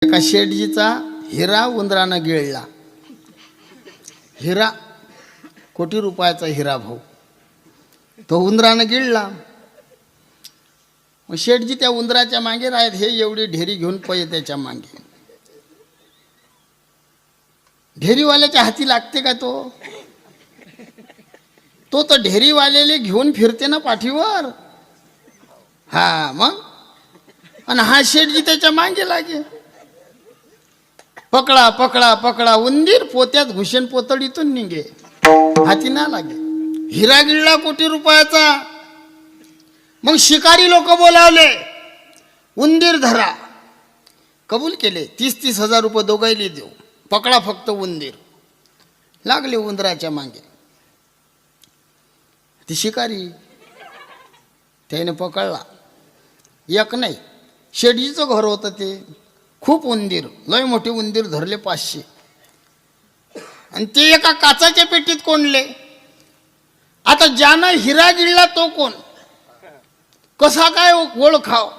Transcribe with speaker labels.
Speaker 1: एका शेठजीचा हिरा उंदरानं गिळला. हिरा कोटी रुपयाचा हिरा भाऊ तो उंदरानं गिळला. मग शेठजी त्या उंदराच्या मागे राहत, हे एवढी ढेरी घेऊन पळे त्याच्या मागे. ढेरीवाल्याच्या हाती लागते का तो? तो तर ढेरीवाल्याले घेऊन फिरते ना पाठीवर. हा मग, आणि हा शेठजी त्याच्या मागे लागे. पकडा पकडा पकडा, उंदीर पोत्यात घुसेन पोतडीतून निघे, हाती ना लागे. हिरा गिळला कोटी रुपयाचा. मग शिकारी लोक बोलावले, उंदीर धरा. कबूल केले. 30-30 हजार रुपये दोघायले देऊ, पकडा फक्त उंदीर. लागले उंदराच्या मागे. ती शिकारी त्याने पकडला. एक नाही, शेठजीचं घर होतं ते. खूप उंदीर, लय मोठे उंदीर धरले 500. आणि ते एका काचाच्या पेटीत कोंडले. आता ज्यानं हिरा गिळला तो कोण, कसा काय ओळखाव?